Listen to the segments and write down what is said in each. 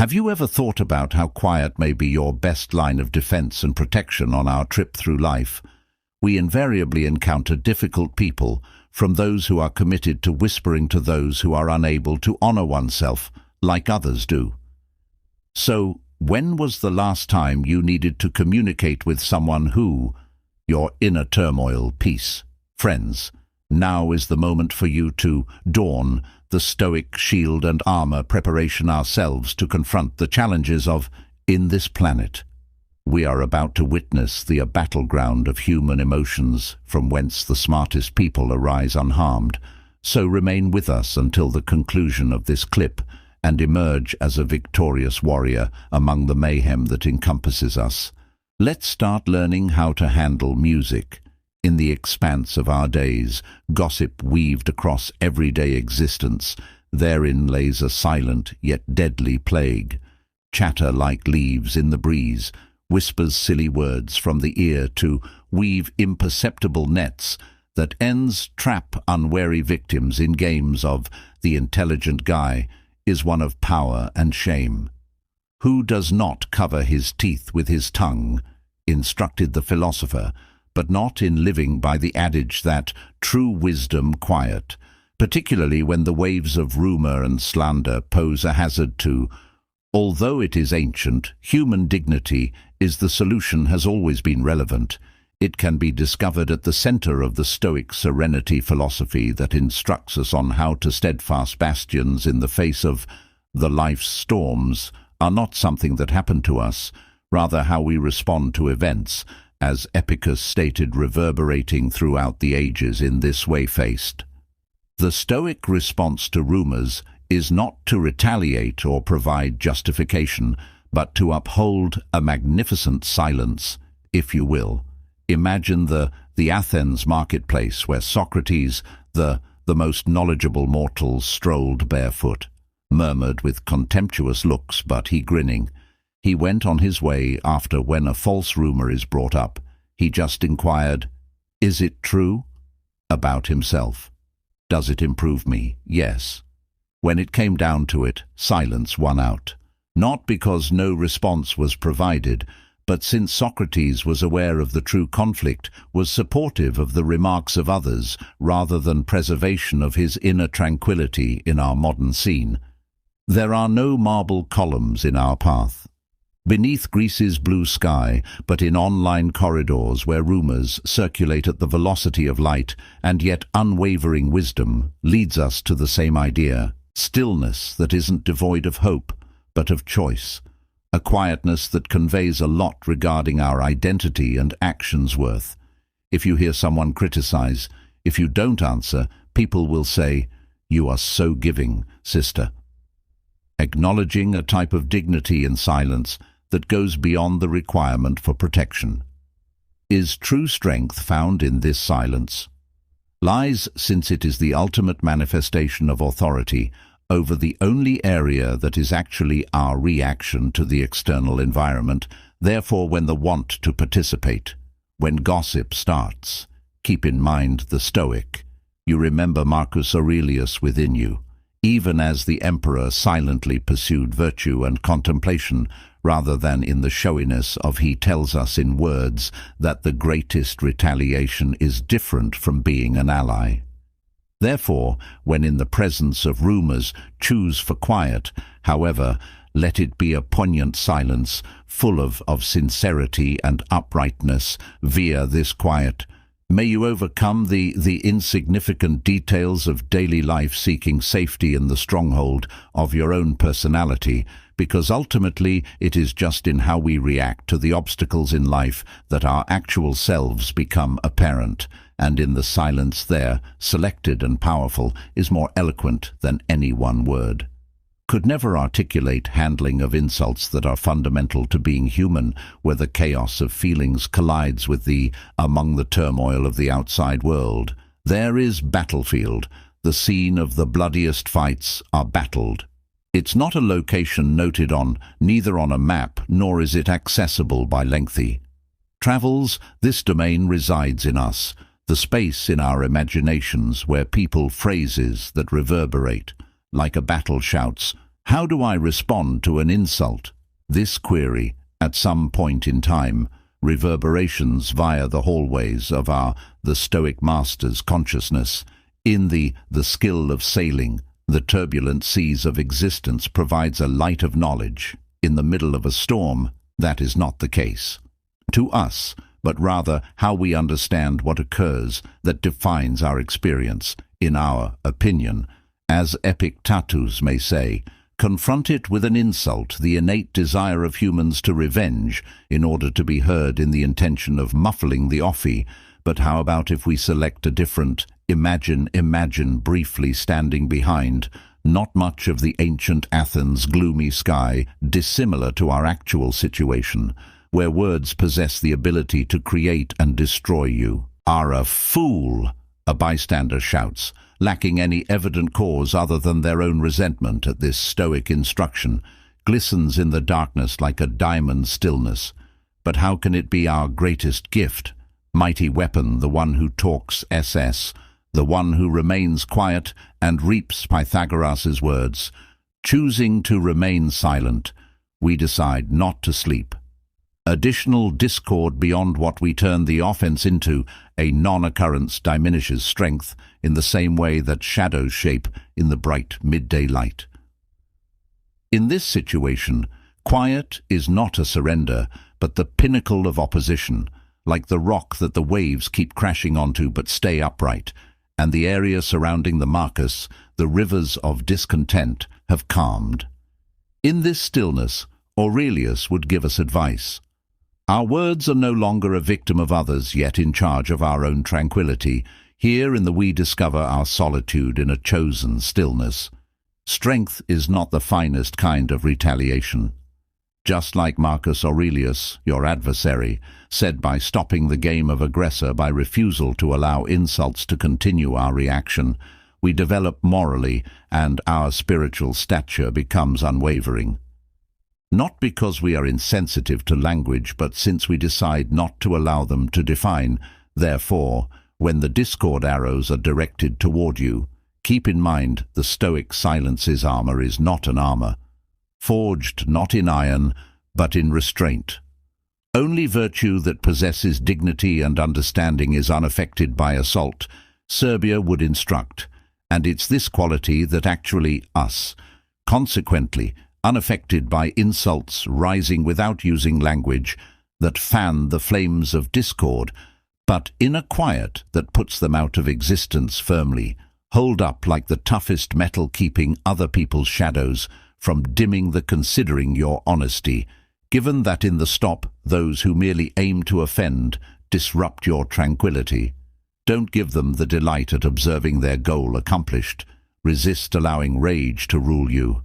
Have you ever thought about how quiet may be your best line of defense and protection on our trip through life? We invariably encounter difficult people, from those who are committed to whispering to those who are unable to honor oneself like others do. So, when was the last time you needed to communicate with someone who, your inner turmoil, peace, friends? Now is the moment for you to don the stoic shield and armor preparation ourselves to confront the challenges of in this planet. We are about to witness the battleground of human emotions from whence the smartest people arise unharmed. So remain with us until the conclusion of this clip and emerge as a victorious warrior among the mayhem that encompasses us. Let's start learning how to handle music. In the expanse of our days, gossip weaved across everyday existence. Therein lays a silent yet deadly plague. Chatter like leaves in the breeze, whispers silly words from the ear to weave imperceptible nets that ends trap unwary victims in games of the intelligent guy is one of power and shame. Who does not cover his teeth with his tongue, instructed the philosopher, but not in living by the adage that true wisdom quiet, particularly when the waves of rumor and slander pose a hazard to. Although it is ancient, human dignity is the solution has always been relevant. It can be discovered at the center of the Stoic Serenity philosophy that instructs us on how to steadfast bastions in the face of the life's storms are not something that happen to us, rather how we respond to events, as Epicus stated, reverberating throughout the ages in this way faced. The Stoic response to rumors is not to retaliate or provide justification, but to uphold a magnificent silence, if you will. Imagine the Athens marketplace where Socrates, the most knowledgeable mortal, strolled barefoot, murmured with contemptuous looks, but he grinning. He went on his way after when a false rumor is brought up. He just inquired, "Is it true?" About himself. "Does it improve me?" "Yes." When it came down to it, silence won out. Not because no response was provided, but since Socrates was aware of the true conflict, was supportive of the remarks of others rather than preservation of his inner tranquility in our modern scene. There are no marble columns in our path, beneath Greece's blue sky, but in online corridors where rumors circulate at the velocity of light, and yet unwavering wisdom leads us to the same idea. Stillness that isn't devoid of hope, but of choice. A quietness that conveys a lot regarding our identity and actions' worth. If you hear someone criticize, if you don't answer, people will say, "You are so giving, sister." Acknowledging a type of dignity in silence that goes beyond the requirement for protection. Is true strength found in this silence? Lies, since it is the ultimate manifestation of authority over the only area that is actually our reaction to the external environment. Therefore, when the want to participate, when gossip starts, keep in mind the Stoic. You remember MarcusAurelius within you, even as the emperor silently pursued virtue and contemplation, rather than in the showiness of he tells us in words that the greatest retaliation is different from being an ally. Therefore, when in the presence of rumors, choose for quiet. However, let it be a poignant silence, full of sincerity and uprightness. Via this quiet, may you overcome the insignificant details of daily life, seeking safety in the stronghold of your own personality, because ultimately it is just in how we react to the obstacles in life that our actual selves become apparent, and in the silence there, selected and powerful, is more eloquent than any one word. Could never articulate handling of insults that are fundamental to being human, where the chaos of feelings collides with among the turmoil of the outside world. There is battlefield. The scene of the bloodiest fights are battled. It's not a location noted on, neither on a map, nor is it accessible by lengthy travels. This domain resides in us, the space in our imaginations where people phrases that reverberate, like a battle shouts, How do I respond to an insult? This query, at some point in time, reverberations via the hallways of the Stoic master's consciousness. In the skill of sailing, the turbulent seas of existence provides a light of knowledge. In the middle of a storm, that is not the case. To us, but rather how we understand what occurs that defines our experience, in our opinion. As Epictetus may say, confront it with an insult, the innate desire of humans to revenge, in order to be heard in the intention of muffling the offy. But how about if we select a different, imagine briefly standing behind, not much of the ancient Athens' gloomy sky, dissimilar to our actual situation, where words possess the ability to create and destroy you. Are a fool, a bystander shouts, lacking any evident cause other than their own resentment at this Stoic instruction, glistens in the darkness like a diamond stillness. But how can it be our greatest gift? Mighty weapon, the one who talks SS, the one who remains quiet and reaps Pythagoras' words. Choosing to remain silent, we decide not to sleep. Additional discord beyond what we turn the offense into, a non-occurrence diminishes strength in the same way that shadows shape in the bright midday light. In this situation, quiet is not a surrender, but the pinnacle of opposition, like the rock that the waves keep crashing onto but stay upright, and the area surrounding the Marcus, the rivers of discontent, have calmed. In this stillness, Aurelius would give us advice. Our words are no longer a victim of others, yet in charge of our own tranquility. Here in the we discover our solitude in a chosen stillness. Strength is not the finest kind of retaliation. Just like Marcus Aurelius, your adversary, said by stopping the game of aggressor by refusal to allow insults to continue our reaction, we develop morally and our spiritual stature becomes unwavering. Not because we are insensitive to language, but since we decide not to allow them to define. Therefore, when the discord arrows are directed toward you, keep in mind the Stoic silence's armor is not an armor, forged not in iron, but in restraint. Only virtue that possesses dignity and understanding is unaffected by assault, Serbia would instruct, and it's this quality that actually us, consequently, unaffected by insults rising without using language, that fan the flames of discord, but in a quiet that puts them out of existence firmly, hold up like the toughest metal keeping other people's shadows from dimming the considering your honesty, given that in the stop those who merely aim to offend disrupt your tranquility. Don't give them the delight at observing their goal accomplished. Resist allowing rage to rule you.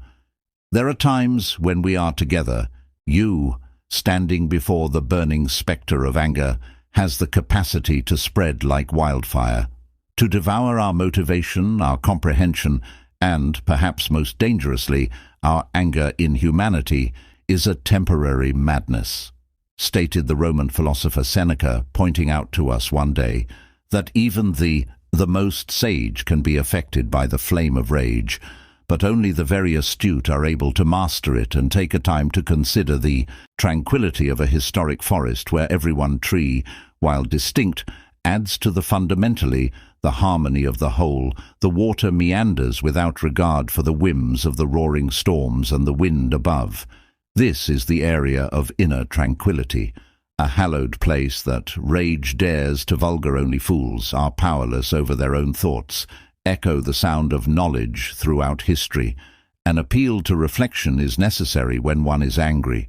There are times when we are together. You, standing before the burning spectre of anger, has the capacity to spread like wildfire, to devour our motivation, our comprehension, and, perhaps most dangerously, our anger in humanity, is a temporary madness. Stated the Roman philosopher Seneca, pointing out to us one day that even the most sage can be affected by the flame of rage, but only the very astute are able to master it and take a time to consider the tranquility of a historic forest where every one tree, while distinct, adds to the fundamentally the harmony of the whole. The water meanders without regard for the whims of the roaring storms and the wind above. This is the area of inner tranquility, a hallowed place that rage dares to vulgar only fools are powerless over their own thoughts, echo the sound of knowledge throughout history. An appeal to reflection is necessary when one is angry.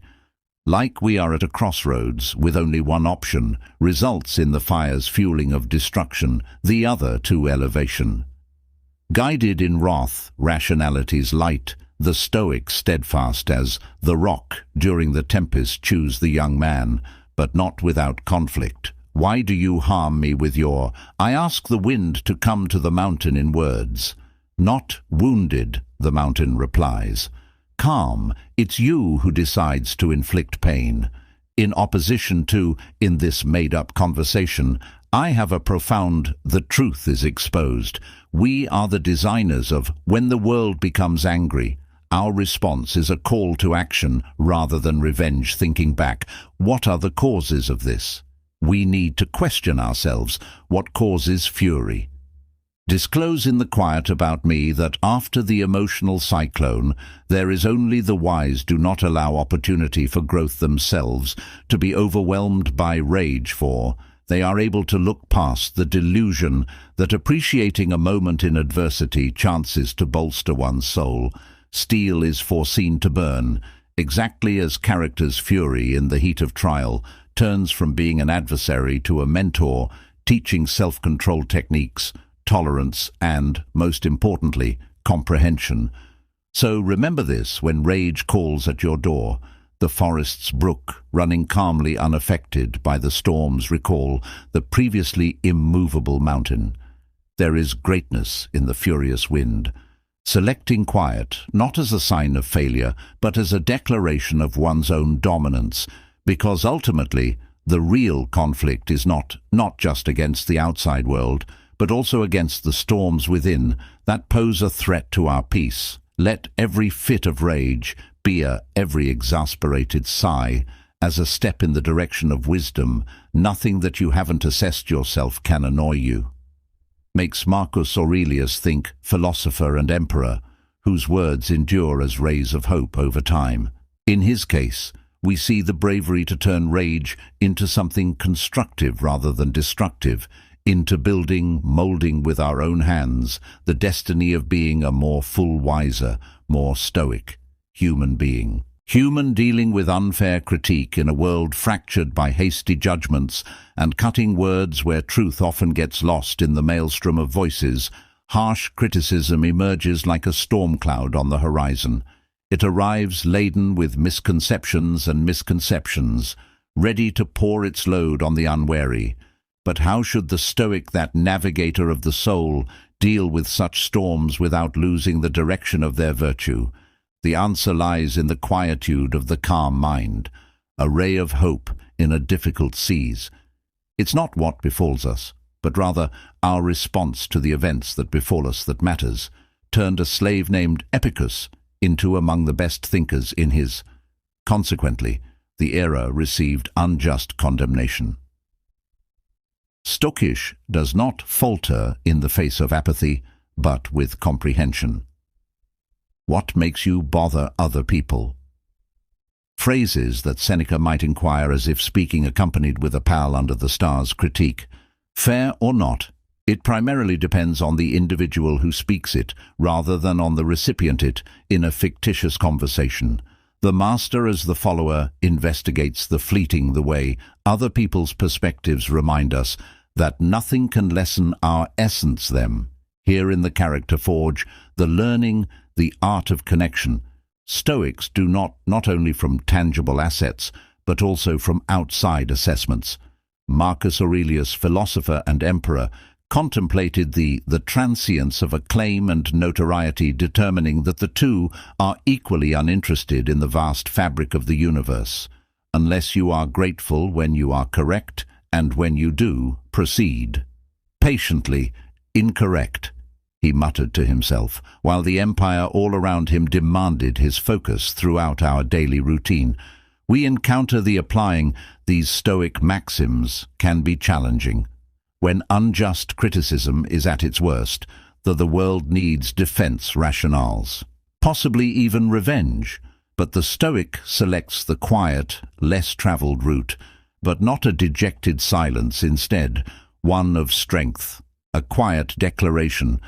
Like we are at a crossroads with only one option, results in the fire's fueling of destruction, the other to elevation. Guided in wrath, rationality's light, the Stoics steadfast as the rock during the tempest choose the young man, but not without conflict. Why do you harm me with your, I ask the wind to come to the mountain in words. Not wounded, the mountain replies. Calm, it's you who decides to inflict pain. In opposition to, in this made-up conversation, I have a profound, the truth is exposed. We are the designers of when the world becomes angry. our response is a call to action rather than revenge. Thinking back, what are the causes of this? We need to question ourselves. What causes fury? Disclose in the quiet about me that after the emotional cyclone, there is only the wise do not allow opportunity for growth themselves to be overwhelmed by rage, for they are able to look past the delusion that appreciating a moment in adversity chances to bolster one's soul. Steel is foreseen to burn, exactly as character's fury in the heat of trial turns from being an adversary to a mentor, teaching self-control techniques, tolerance, and, most importantly, comprehension. So remember this when rage calls at your door. The forest's brook, running calmly unaffected by the storms, recall the previously immovable mountain. There is greatness in the furious wind. Selecting quiet, not as a sign of failure, but as a declaration of one's own dominance, because ultimately the real conflict is not just against the outside world, but also against the storms within that pose a threat to our peace. Let every fit of rage, every exasperated sigh, as a step in the direction of wisdom. Nothing that you haven't assessed yourself can annoy you. Makes Marcus Aurelius think, philosopher and emperor, whose words endure as rays of hope over time. In his case, we see the bravery to turn rage into something constructive rather than destructive, into building, molding with our own hands, the destiny of being a more full, wiser, more stoic human being. Human, dealing with unfair critique in a world fractured by hasty judgments and cutting words where truth often gets lost in the maelstrom of voices. Harsh criticism emerges like a storm cloud on the horizon. It arrives laden with misconceptions and misconceptions, ready to pour its load on the unwary. But how should the Stoic, that navigator of the soul, deal with such storms without losing the direction of their virtue? The answer lies in the quietude of the calm mind, a ray of hope in a difficult seas. It's not what befalls us, but rather our response to the events that befall us that matters. Turned a slave named Epicus into among the best thinkers in his. Consequently, the era received unjust condemnation. Stoic does not falter in the face of apathy, but with comprehension. What makes you bother other people? Phrases that Seneca might inquire as if speaking accompanied with a pal under the stars critique. Fair or not, it primarily depends on the individual who speaks it, rather than on the recipient it in a fictitious conversation. The master as the follower investigates the fleeting the way. Other people's perspectives remind us that nothing can lessen our essence them. Here in the character forge, the learning, the art of connection. Stoics do not only from tangible assets, but also from outside assessments. Marcus Aurelius, philosopher and emperor, contemplated the transience of acclaim and notoriety, determining that the two are equally uninterested in the vast fabric of the universe. Unless you are grateful when you are correct, and when you do, proceed. Patiently, incorrect, he muttered to himself, while the empire all around him demanded his focus throughout our daily routine. We encounter the applying these Stoic maxims can be challenging. When unjust criticism is at its worst, the world needs defense rationales, possibly even revenge. But the Stoic selects the quiet, less traveled route, but not a dejected silence, instead, one of strength, a quiet declaration.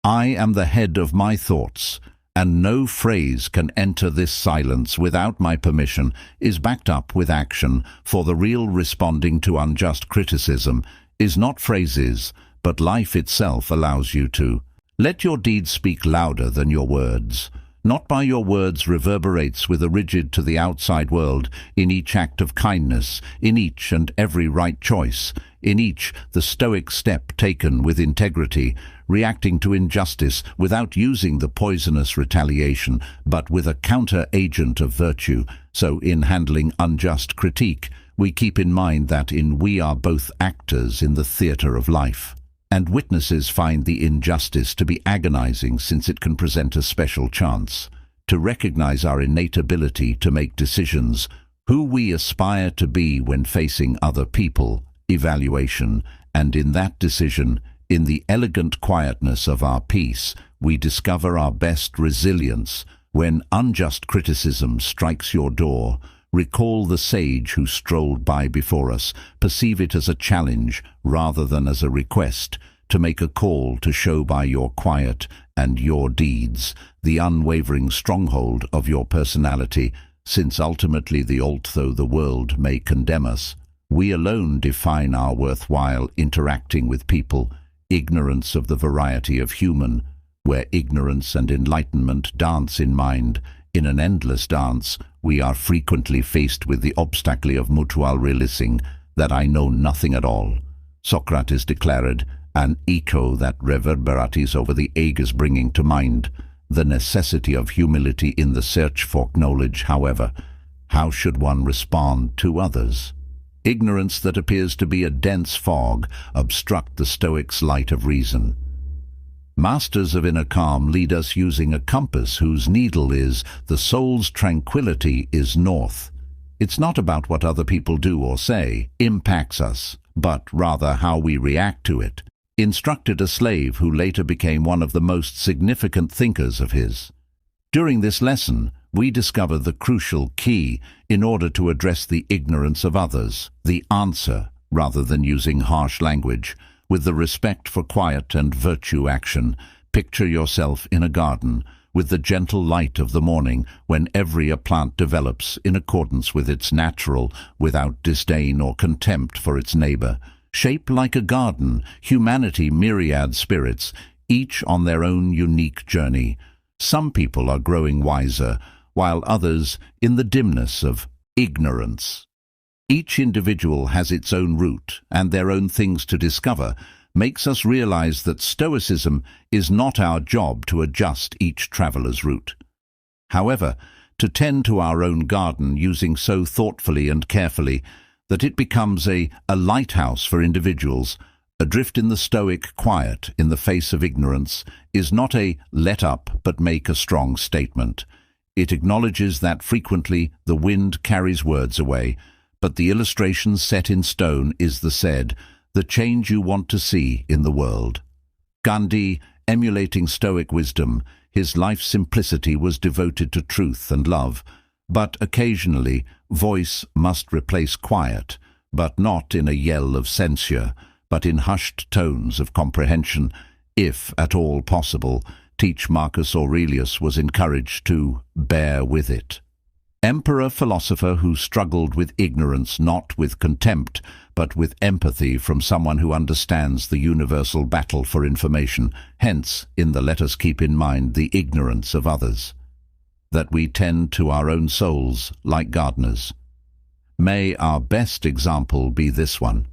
I am the head of my thoughts, and no phrase can enter this silence without my permission, is backed up with action, for the real responding to unjust criticism is not phrases, but life itself allows you to. Let your deeds speak louder than your words. Not by your words reverberates with a rigid to the outside world, in each act of kindness, in each and every right choice, in each the Stoic step taken with integrity, reacting to injustice without using the poisonous retaliation, but with a counter-agent of virtue. So in handling unjust critique, we keep in mind that we are both actors in the theatre of life. And witnesses find the injustice to be agonizing, since it can present a special chance to recognize our innate ability to make decisions, who we aspire to be when facing other people, evaluation, and in that decision, in the elegant quietness of our peace, we discover our best resilience. When unjust criticism strikes your door, recall the sage who strolled by before us. Perceive it as a challenge rather than as a request, to make a call to show by your quiet and your deeds the unwavering stronghold of your personality, since ultimately, although the world may condemn us, we alone define our worthwhile interacting with people. Ignorance of the variety of human, where ignorance and enlightenment dance in mind. In an endless dance, we are frequently faced with the obstacle of mutual realizing that I know nothing at all. Socrates declared, an echo that reverberates over the ages, bringing to mind the necessity of humility in the search for knowledge. However, how should one respond to others? Ignorance that appears to be a dense fog obstruct the Stoics' light of reason. Masters of inner calm lead us using a compass whose needle is the soul's tranquility is north. It's not about what other people do or say impacts us, but rather how we react to it, instructed a slave who later became one of the most significant thinkers of his. During this lesson, we discover the crucial key in order to address the ignorance of others, the answer, rather than using harsh language, with the respect for quiet and virtue action. Picture yourself in a garden, with the gentle light of the morning, when every plant develops in accordance with its natural, without disdain or contempt for its neighbor. Shaped like a garden, humanity, myriad spirits, each on their own unique journey. Some people are growing wiser, while others in the dimness of ignorance. Each individual has its own route and their own things to discover, makes us realize that Stoicism is not our job to adjust each traveler's route. However, to tend to our own garden using so thoughtfully and carefully that it becomes a lighthouse for individuals, adrift in the Stoic quiet in the face of ignorance, is not a let up but make a strong statement. It acknowledges that frequently the wind carries words away, but the illustration set in stone is the said, the change you want to see in the world. Gandhi, emulating Stoic wisdom, his life's simplicity was devoted to truth and love, but occasionally voice must replace quiet, but not in a yell of censure, but in hushed tones of comprehension, if at all possible. Teach MarcusAurelius was encouraged to bear with it. Emperor-philosopher who struggled with ignorance, not with contempt, but with empathy from someone who understands the universal battle for information. Hence, in the let us keep in mind the ignorance of others, that we tend to our own souls like gardeners. May our best example be this one,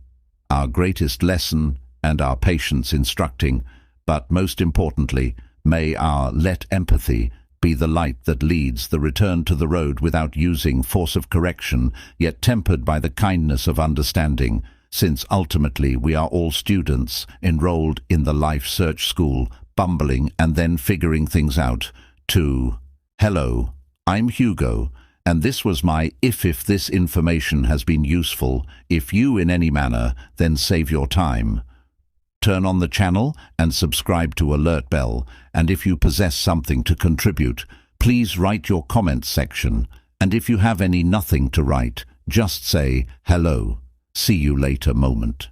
our greatest lesson and our patience instructing, but most importantly, may our let empathy be the light that leads the return to the road without using force of correction, yet tempered by the kindness of understanding, since ultimately we are all students enrolled in the life search school, bumbling and then figuring things out. Hello, I'm Hugo, and this was my if this information has been useful, if you in any manner, then save your time. Turn on the channel and subscribe to Alert Bell, and if you possess something to contribute, please write your comments section, and if you have nothing to write, just say hello. See you later moment.